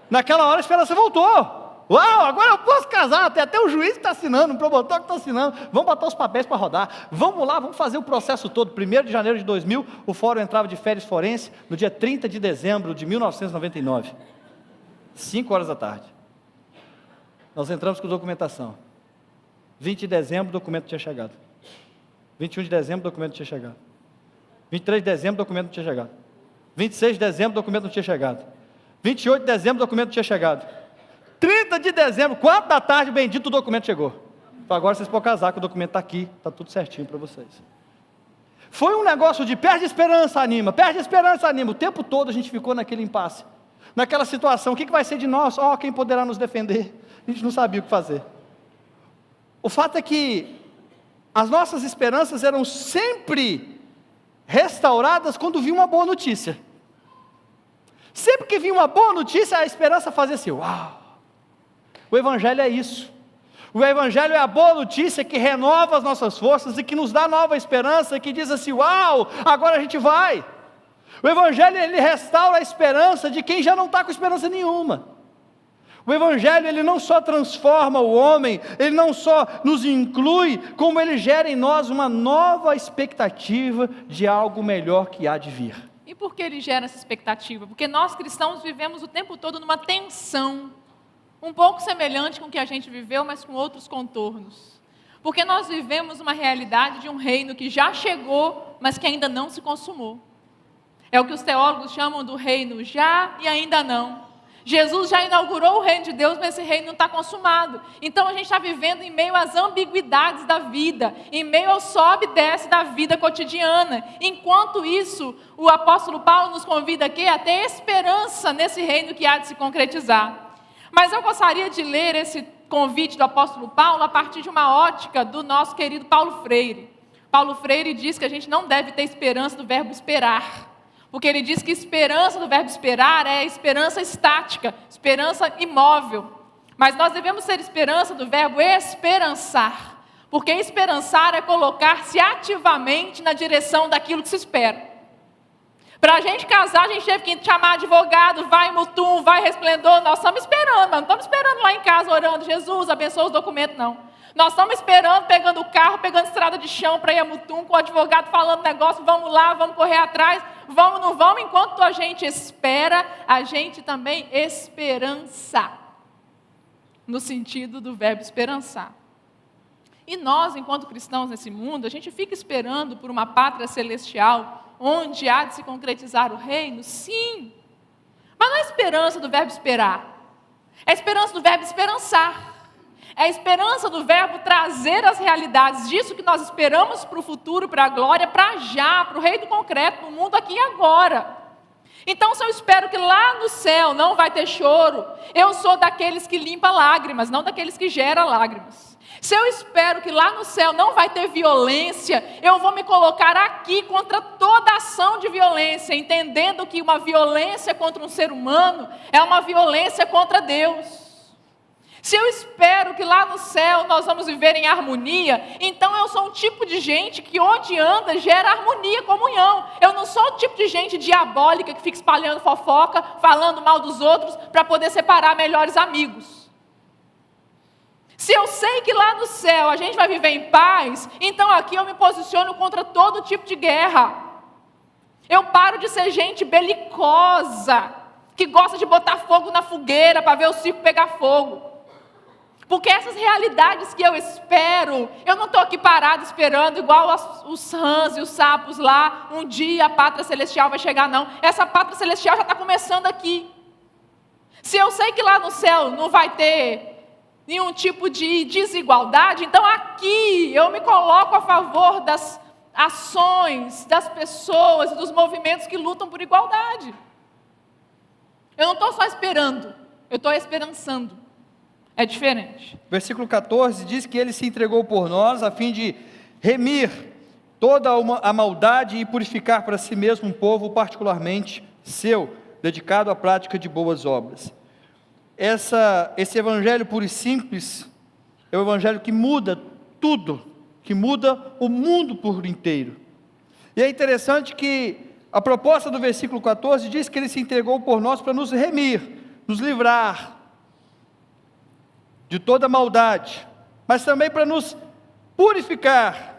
Naquela hora a esperança voltou. Uau, agora eu posso casar, tem até o juiz que está assinando, o promotor que está assinando, vamos botar os papéis para rodar, vamos lá, vamos fazer o processo todo. 1º de janeiro de 2000, o fórum entrava de férias forense, no dia 30 de dezembro de 1999, 5 horas da tarde, nós entramos com documentação, 20 de dezembro o documento tinha chegado, 21 de dezembro o documento tinha chegado, 23 de dezembro o documento não tinha chegado, 26 de dezembro o documento não tinha chegado, 28 de dezembro o documento não tinha chegado, 30 de dezembro, 4 da tarde, bendito, o documento chegou. Então agora vocês podem casar, que o documento está aqui, está tudo certinho para vocês. Foi um negócio de perde esperança, anima, perde esperança, anima. O tempo todo a gente ficou naquele impasse, naquela situação, o que vai ser de nós? Quem poderá nos defender? A gente não sabia o que fazer. O fato é que as nossas esperanças eram sempre restauradas quando vinha uma boa notícia. Sempre que vinha uma boa notícia, a esperança fazia assim, uau! O Evangelho é isso. O Evangelho é a boa notícia que renova as nossas forças e que nos dá nova esperança, que diz assim, uau, agora a gente vai. O Evangelho, ele restaura a esperança de quem já não está com esperança nenhuma. O Evangelho, ele não só transforma o homem, ele não só nos inclui, como ele gera em nós uma nova expectativa de algo melhor que há de vir. E por que ele gera essa expectativa? Porque nós cristãos vivemos o tempo todo numa tensão, um pouco semelhante com o que a gente viveu, mas com outros contornos. Porque nós vivemos uma realidade de um reino que já chegou, mas que ainda não se consumou. É o que os teólogos chamam do reino já e ainda não. Jesus já inaugurou o reino de Deus, mas esse reino não está consumado. Então a gente está vivendo em meio às ambiguidades da vida, em meio ao sobe e desce da vida cotidiana. Enquanto isso, o apóstolo Paulo nos convida aqui a ter esperança nesse reino que há de se concretizar. Mas eu gostaria de ler esse convite do apóstolo Paulo a partir de uma ótica do nosso querido Paulo Freire. Paulo Freire diz que a gente não deve ter esperança do verbo esperar, porque ele diz que esperança do verbo esperar é esperança estática, esperança imóvel. Mas nós devemos ter esperança do verbo esperançar, porque esperançar é colocar-se ativamente na direção daquilo que se espera. Para a gente casar, a gente teve que chamar advogado, vai Mutum, vai Resplendor. Nós estamos esperando, mas não estamos esperando lá em casa orando, Jesus, abençoa os documentos, não. Nós estamos esperando, pegando o carro, pegando estrada de chão para ir a Mutum, com o advogado falando negócio, vamos lá, vamos correr atrás, vamos, não vamos. Enquanto a gente espera, a gente também esperança, no sentido do verbo esperançar. E nós, enquanto cristãos nesse mundo, a gente fica esperando por uma pátria celestial, onde há de se concretizar o reino? Sim. Mas não é a esperança do verbo esperar. É a esperança do verbo esperançar. É a esperança do verbo trazer as realidades disso que nós esperamos para o futuro, para a glória, para já, para o reino concreto, no mundo aqui e agora. Então, se eu espero que lá no céu não vai ter choro, eu sou daqueles que limpa lágrimas, não daqueles que gera lágrimas. Se eu espero que lá no céu não vai ter violência, eu vou me colocar aqui contra toda ação de violência, entendendo que uma violência contra um ser humano é uma violência contra Deus. Se eu espero que lá no céu nós vamos viver em harmonia, então eu sou um tipo de gente que onde anda gera harmonia, comunhão. Eu não sou o tipo de gente diabólica que fica espalhando fofoca, falando mal dos outros para poder separar melhores amigos. Se eu sei que lá no céu a gente vai viver em paz, então aqui eu me posiciono contra todo tipo de guerra. Eu paro de ser gente belicosa, que gosta de botar fogo na fogueira para ver o circo pegar fogo. Porque essas realidades que eu espero, eu não estou aqui parado esperando igual os rãs e os sapos lá, um dia a pátria celestial vai chegar, não. Essa pátria celestial já está começando aqui. Se eu sei que lá no céu não vai ter nenhum tipo de desigualdade, então aqui eu me coloco a favor das ações, das pessoas e dos movimentos que lutam por igualdade. Eu não estou só esperando, eu estou esperançando. É diferente. Versículo 14 diz que ele se entregou por nós a fim de remir toda a maldade e purificar para si mesmo um povo particularmente seu, dedicado à prática de boas obras. Esse evangelho puro e simples é o evangelho que muda tudo, que muda o mundo por inteiro. E é interessante que a proposta do versículo 14 diz que ele se entregou por nós para nos remir, nos livrar de toda maldade, mas também para nos purificar,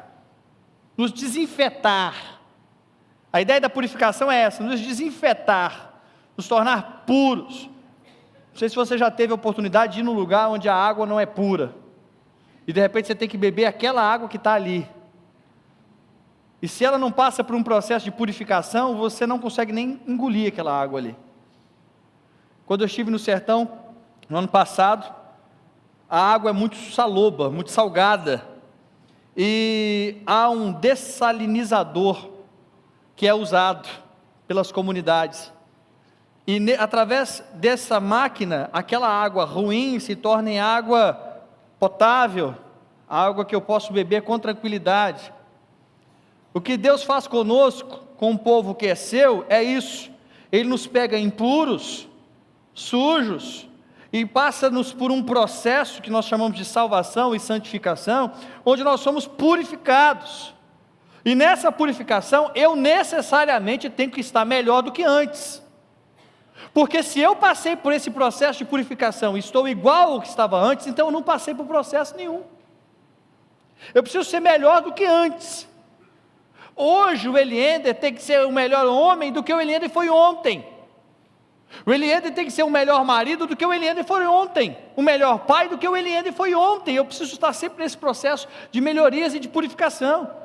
nos desinfetar. A ideia da purificação é essa, nos desinfetar, nos tornar puros. Não sei se você já teve a oportunidade de ir num lugar onde a água não é pura, e de repente você tem que beber aquela água que está ali, e se ela não passa por um processo de purificação, você não consegue nem engolir aquela água ali. Quando eu estive no sertão, no ano passado, a água é muito saloba, muito salgada, e há um dessalinizador que é usado pelas comunidades, e através dessa máquina, aquela água ruim se torna em água potável, água que eu posso beber com tranquilidade. O que Deus faz conosco, com o povo que é seu, é isso. Ele nos pega impuros, sujos, e passa-nos por um processo que nós chamamos de salvação e santificação, onde nós somos purificados. E nessa purificação, eu necessariamente tenho que estar melhor do que antes. Porque se eu passei por esse processo de purificação e estou igual ao que estava antes, então eu não passei por processo nenhum. Eu preciso ser melhor do que antes. Hoje o Eliender tem que ser o melhor homem do que o Eliender foi ontem. O Eliender tem que ser o melhor marido do que o Eliender foi ontem. O melhor pai do que o Eliender foi ontem. Eu preciso estar sempre nesse processo de melhorias e de purificação.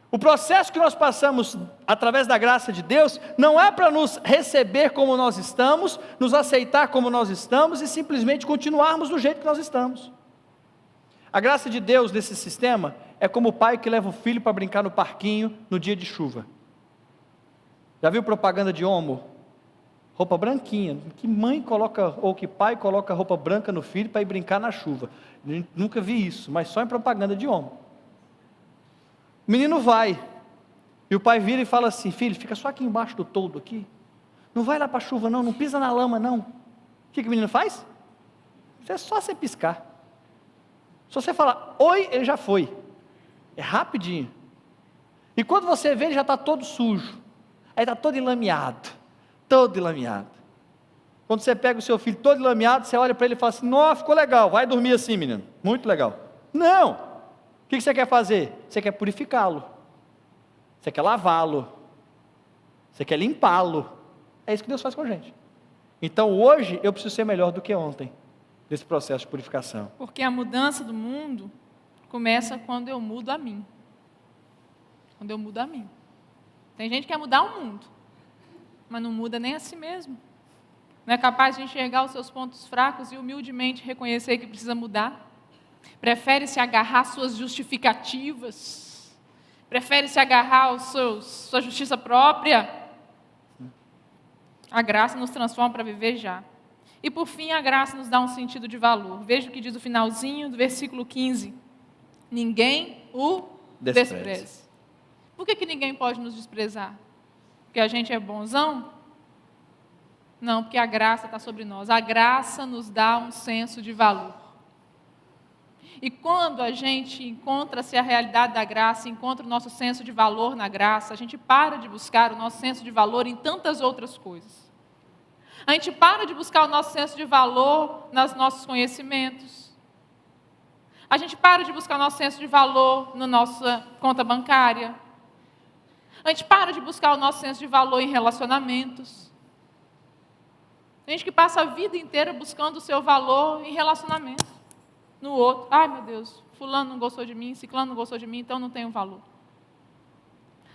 O processo que nós passamos através da graça de Deus não é para nos receber como nós estamos, nos aceitar como nós estamos e simplesmente continuarmos do jeito que nós estamos. A graça de Deus nesse sistema é como o pai que leva o filho para brincar no parquinho no dia de chuva. Já viu propaganda de Omo? Roupa branquinha. Que mãe coloca, ou que pai coloca roupa branca no filho para ir brincar na chuva? Nunca vi isso, mas só em propaganda de Omo. O menino vai, e o pai vira e fala assim: filho, fica só aqui embaixo do toldo aqui, não vai lá para a chuva não pisa na lama não. O que o menino faz? É só você piscar. Se você falar oi, ele já foi. É rapidinho. E quando você vê, ele já está todo sujo, aí está todo enlameado. Quando você pega o seu filho todo enlameado, você olha para ele e fala assim: nossa, ficou legal, vai dormir assim menino, muito legal. Não! O que você quer fazer? Você quer purificá-lo, você quer lavá-lo, você quer limpá-lo. É isso que Deus faz com a gente. Então hoje eu preciso ser melhor do que ontem, nesse processo de purificação. Porque a mudança do mundo começa quando eu mudo a mim. Quando eu mudo a mim. Tem gente que quer mudar o mundo, mas não muda nem a si mesmo. Não é capaz de enxergar os seus pontos fracos e humildemente reconhecer que precisa mudar. Prefere se agarrar às suas justificativas, prefere se agarrar à sua justiça própria. A graça nos transforma para viver já. E por fim, a graça nos dá um sentido de valor. Veja o que diz o finalzinho do versículo 15: ninguém o despreze. Por que ninguém pode nos desprezar? Porque a gente é bonzão? Não, porque a graça está sobre nós. A graça nos dá um senso de valor. E quando a gente encontra-se a realidade da graça, encontra o nosso senso de valor na graça, a gente para de buscar o nosso senso de valor em tantas outras coisas. A gente para de buscar o nosso senso de valor nos nossos conhecimentos. A gente para de buscar o nosso senso de valor na nossa conta bancária. A gente para de buscar o nosso senso de valor em relacionamentos. Tem gente que passa a vida inteira buscando o seu valor em relacionamentos. No outro, ai meu Deus, fulano não gostou de mim, ciclano não gostou de mim, então não tenho valor.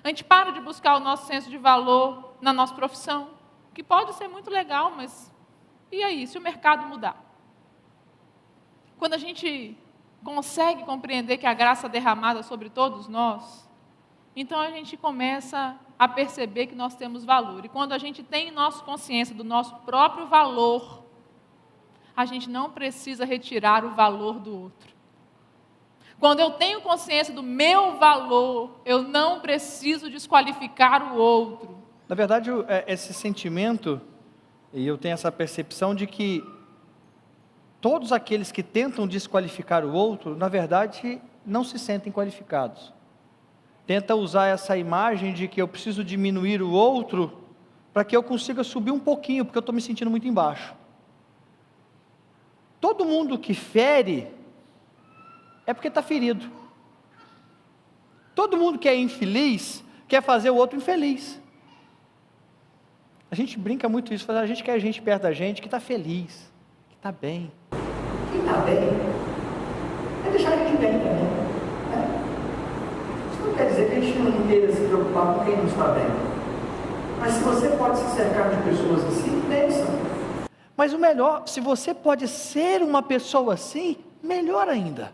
A gente para de buscar o nosso senso de valor na nossa profissão, que pode ser muito legal, mas e aí, se o mercado mudar? Quando a gente consegue compreender que a graça é derramada sobre todos nós, então a gente começa a perceber que nós temos valor. E quando a gente tem nossa consciência do nosso próprio valor, a gente não precisa retirar o valor do outro. Quando eu tenho consciência do meu valor, eu não preciso desqualificar o outro. Na verdade, esse sentimento, e eu tenho essa percepção de que todos aqueles que tentam desqualificar o outro, na verdade, não se sentem qualificados. Tenta usar essa imagem de que eu preciso diminuir o outro para que eu consiga subir um pouquinho, porque eu estou me sentindo muito embaixo. Todo mundo que fere é porque está ferido. Todo mundo que é infeliz quer fazer o outro infeliz. A gente brinca muito isso, a gente quer gente perto da gente que está feliz, que está bem. Quem está bem, é deixar a gente bem também. Isso não quer dizer que a gente não queira se preocupar com quem não está bem. Mas se você pode se cercar de pessoas assim, pensa. Mas o melhor, se você pode ser uma pessoa assim, melhor ainda.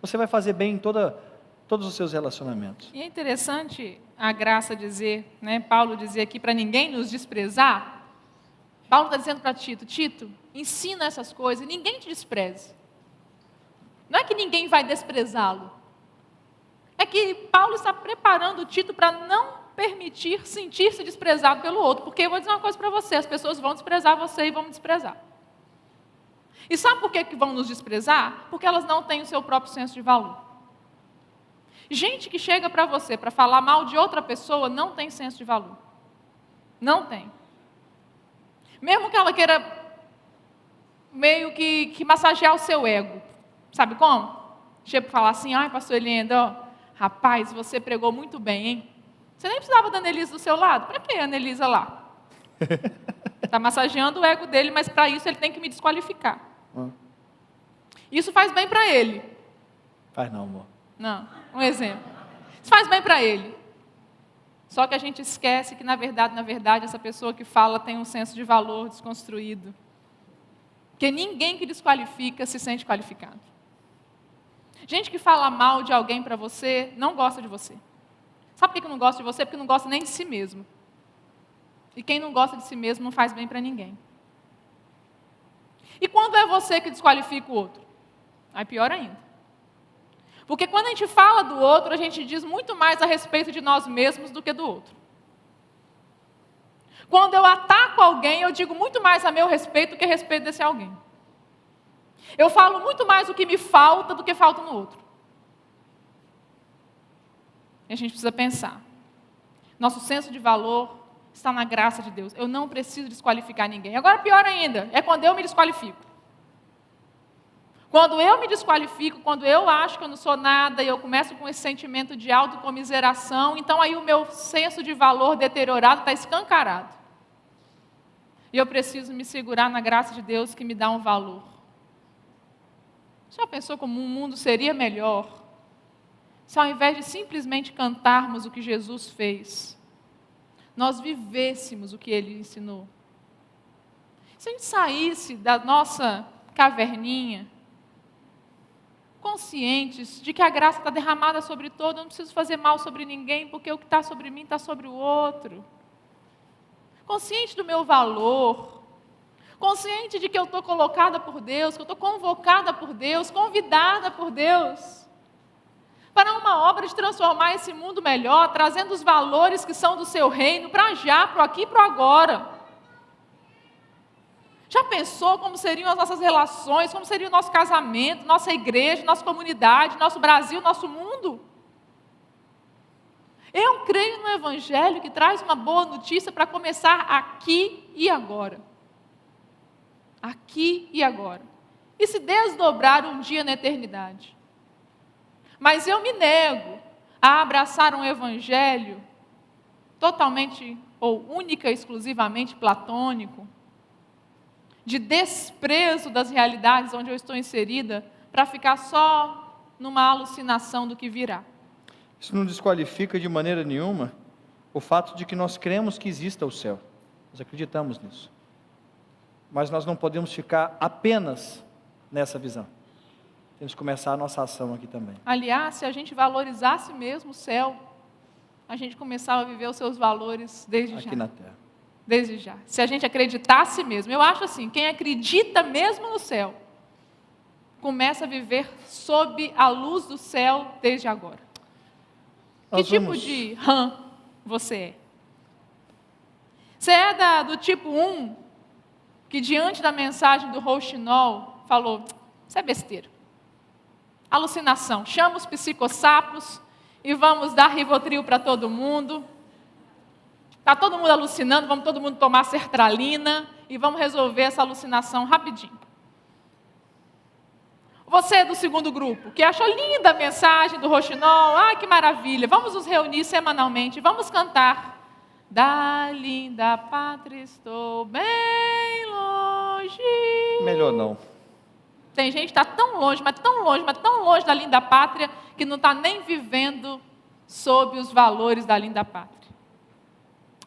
Você vai fazer bem em todos os seus relacionamentos. E é interessante a graça dizer, né? Paulo dizia aqui para ninguém nos desprezar. Paulo está dizendo para Tito, Tito, ensina essas coisas, ninguém te despreze. Não é que ninguém vai desprezá-lo. É que Paulo está preparando Tito para não permitir sentir-se desprezado pelo outro. Porque eu vou dizer uma coisa para você, as pessoas vão desprezar você e vão me desprezar. E sabe por que vão nos desprezar? Porque elas não têm o seu próprio senso de valor. Gente que chega para você para falar mal de outra pessoa não tem senso de valor. Não tem. Mesmo que ela queira meio que massagear o seu ego. Sabe como? Chega para falar assim, ai, pastor Elienda, ó, rapaz, você pregou muito bem, hein? Você nem precisava da Annelise do seu lado. Para que a Annelise lá? Está massageando o ego dele, mas para isso ele tem que me desqualificar. Isso faz bem para ele. Faz não, amor. Não, um exemplo. Isso faz bem para ele. Só que a gente esquece que, na verdade, essa pessoa que fala tem um senso de valor desconstruído. Porque ninguém que desqualifica se sente qualificado. Gente que fala mal de alguém para você, não gosta de você. Sabe por que não gosta de você? Porque não gosta nem de si mesmo. E quem não gosta de si mesmo não faz bem para ninguém. E quando é você que desqualifica o outro? Aí pior ainda. Porque quando a gente fala do outro, a gente diz muito mais a respeito de nós mesmos do que do outro. Quando eu ataco alguém, eu digo muito mais a meu respeito do que a respeito desse alguém. Eu falo muito mais o que me falta do que falta no outro. E a gente precisa pensar. Nosso senso de valor está na graça de Deus. Eu não preciso desqualificar ninguém. Agora, pior ainda, é quando eu me desqualifico. Quando eu me desqualifico, quando eu acho que eu não sou nada, e eu começo com esse sentimento de autocomiseração, então aí o meu senso de valor deteriorado está escancarado. E eu preciso me segurar na graça de Deus que me dá um valor. Já pensou como um mundo seria melhor se ao invés de simplesmente cantarmos o que Jesus fez, nós vivêssemos o que Ele ensinou? Se a gente saísse da nossa caverninha, conscientes de que a graça está derramada sobre todo, eu não preciso fazer mal sobre ninguém, porque o que está sobre mim está sobre o outro. Consciente do meu valor, consciente de que eu estou colocada por Deus, que eu estou convocada por Deus, convidada por Deus, para uma obra de transformar esse mundo melhor, trazendo os valores que são do seu reino, para já, para o aqui e para o agora. Já pensou como seriam as nossas relações, como seria o nosso casamento, nossa igreja, nossa comunidade, nosso Brasil, nosso mundo? Eu creio no Evangelho que traz uma boa notícia para começar aqui e agora. Aqui e agora. E se desdobrar um dia na eternidade. Mas eu me nego a abraçar um Evangelho totalmente ou única e exclusivamente platônico, de desprezo das realidades onde eu estou inserida, para ficar só numa alucinação do que virá. Isso não desqualifica de maneira nenhuma o fato de que nós cremos que exista o céu. Nós acreditamos nisso. Mas nós não podemos ficar apenas nessa visão. Temos que começar a nossa ação aqui também. Aliás, se a gente valorizasse mesmo o céu, a gente começava a viver os seus valores desde já. Aqui na terra. Desde já. Se a gente acreditasse mesmo. Eu acho assim, quem acredita mesmo no céu, Começa a viver sob a luz do céu desde agora. Que tipo de rã você é? Você é do tipo 1, que diante da mensagem do Rouxinol falou, isso é besteira. Alucinação, chama os psicossapos e vamos dar Rivotril para todo mundo. Está todo mundo alucinando, vamos todo mundo tomar sertralina e vamos resolver essa alucinação rapidinho. Você é do segundo grupo, que achou linda a mensagem do Rouxinol, que maravilha, vamos nos reunir semanalmente, vamos cantar. Da linda pátria estou bem longe. Melhor não. Tem gente que está tão longe, mas tão longe, mas tão longe da linda pátria, que não está nem vivendo sob os valores da linda pátria.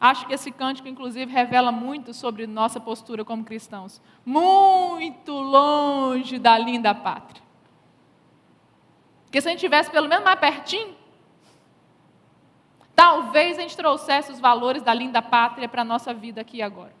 Acho que esse cântico, inclusive, revela muito sobre nossa postura como cristãos. Muito longe da linda pátria. Porque se a gente estivesse pelo menos mais pertinho, talvez a gente trouxesse os valores da linda pátria para a nossa vida aqui e agora.